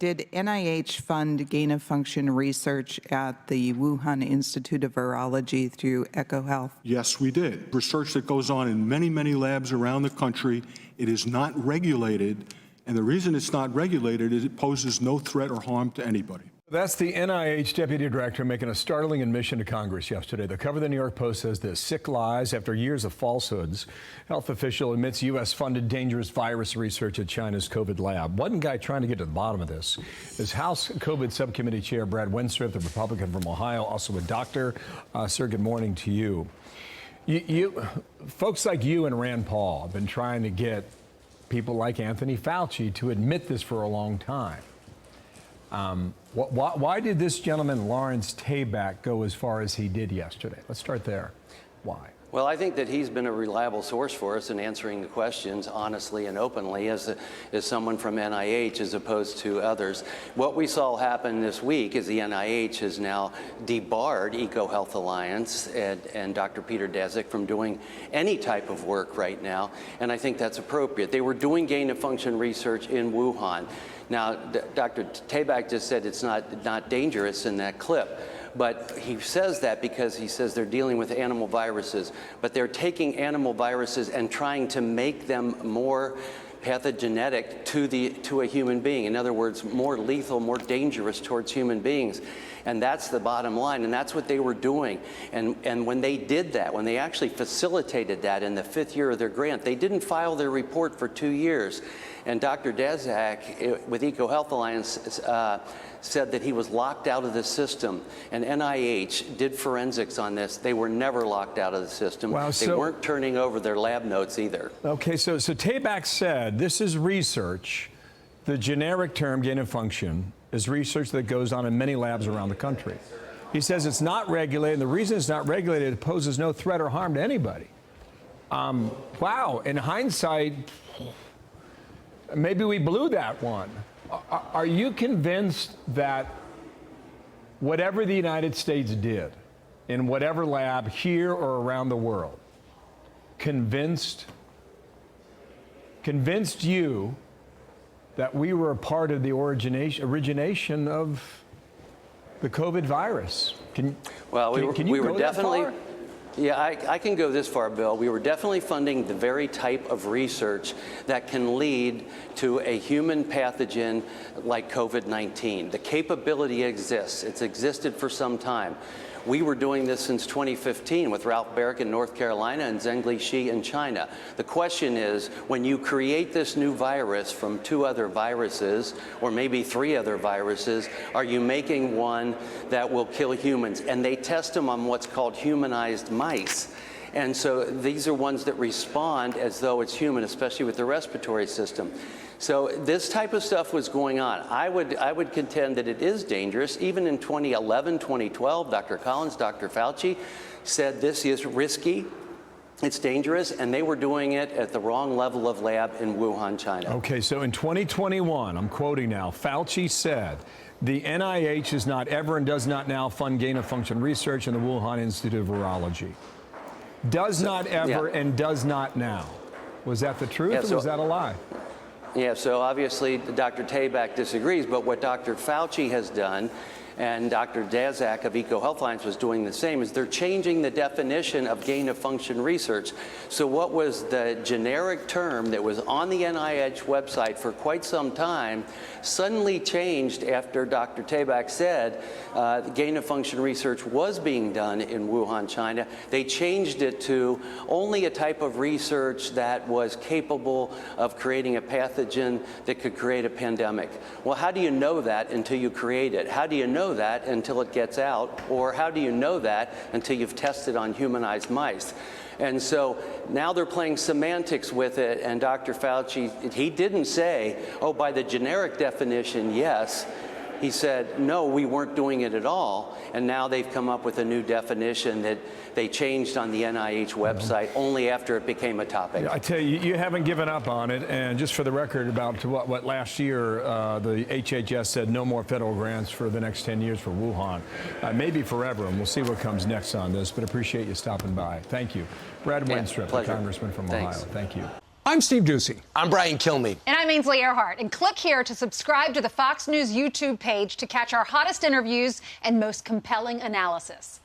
Did NIH fund gain-of-function research at the Wuhan Institute of Virology through EcoHealth? Yes, we did. Research that goes on in many, many labs around the country. It is not regulated, and the reason it's not regulated is it poses no threat or harm to anybody. That's the NIH Deputy Director making a startling admission to Congress yesterday. The cover of the New York Post says this: sick lies after years of falsehoods. Health official admits U.S.-funded dangerous virus research at China's COVID lab. One guy trying to get to the bottom of this is House COVID Subcommittee Chair Brad Wenstrup, the Republican from Ohio, also a doctor. Sir, good morning to you. Folks like you and Rand Paul have been trying to get people like Anthony Fauci to admit this for a long time. Why did this gentleman, Lawrence Tabak, go as far as he did yesterday? Let's start there. Why? Well, I think that he's been a reliable source for us in answering the questions honestly and openly as someone from NIH as opposed to others. What we saw happen this week is the NIH has now debarred EcoHealth Alliance and Dr. Peter Daszak from doing any type of work right now, and I think that's appropriate. They were doing gain-of-function research in Wuhan. Now, Dr. Tabak just said it's not dangerous in that clip. But he says that because he says they're dealing with animal viruses, but they're taking animal viruses and trying to make them more pathogenic to a human being. In other words, more lethal, more dangerous towards human beings. And that's the bottom line, and that's what they were doing. And when they did that, when they actually facilitated that in the 5th year of their grant, they didn't file their report for 2 years. And Dr. Daszak with EcoHealth Alliance said that he was locked out of the system. And NIH did forensics on this. They were never locked out of the system. Wow, they weren't turning over their lab notes either. Okay, so Tabak said this is research. The generic term gain of function is research that goes on in many labs around the country. He says it's not regulated, and the reason it's not regulated, it poses no threat or harm to anybody. Wow, in hindsight, maybe we blew that one. Are you convinced that whatever the United States did in whatever lab here or around the world convinced you that we were a part of the origination of the COVID virus? Can you go that far? Yeah, I can go this far, Bill. We were definitely funding the very type of research that can lead to a human pathogen like COVID-19. The capability exists. It's existed for some time. We were doing this since 2015 with Ralph Baric in North Carolina and Zhengli Shi in China. The question is, when you create this new virus from 2 other viruses, or maybe 3 other viruses, are you making one that will kill humans? And they test them on what's called humanized mice. And so these are ones that respond as though it's human, especially with the respiratory system. So this type of stuff was going on. I would contend that it is dangerous. Even in 2011, 2012, Dr. Collins, Dr. Fauci said this is risky, it's dangerous, and they were doing it at the wrong level of lab in Wuhan, China. Okay, so in 2021, I'm quoting now, Fauci said, the NIH is not ever and does not now fund gain-of-function research in the Wuhan Institute of Virology. Does not ever and does not now. Was that the truth or was that a lie? Yeah, so obviously Dr. Tabak disagrees, but what Dr. Fauci has done and Dr. Daszak of EcoHealth Alliance was doing the same, is they're changing the definition of gain-of-function research. So what was the generic term that was on the NIH website for quite some time suddenly changed after Dr. Tabak said gain-of-function research was being done in Wuhan, China. They changed it to only a type of research that was capable of creating a pathogen that could create a pandemic. Well, how do you know that until you create it? How do you know that until it gets out? Or how do you know that until you've tested on humanized mice? And so now they're playing semantics with it, and Dr. Fauci, he didn't say, oh, by the generic definition, yes. He said, no, we weren't doing it at all. And now they've come up with a new definition that they changed on the NIH website only after it became a topic. I tell you, you haven't given up on it. And just for the record, about what last year, the HHS said no more federal grants for the next 10 years for Wuhan, maybe forever. And we'll see what comes next on this. But appreciate you stopping by. Thank you. Brad Wenstrup, the congressman from Ohio. Thank you. I'm Steve Doocy. I'm Brian Kilmeade. And I'm Ainsley Earhart. And click here to subscribe to the Fox News YouTube page to catch our hottest interviews and most compelling analysis.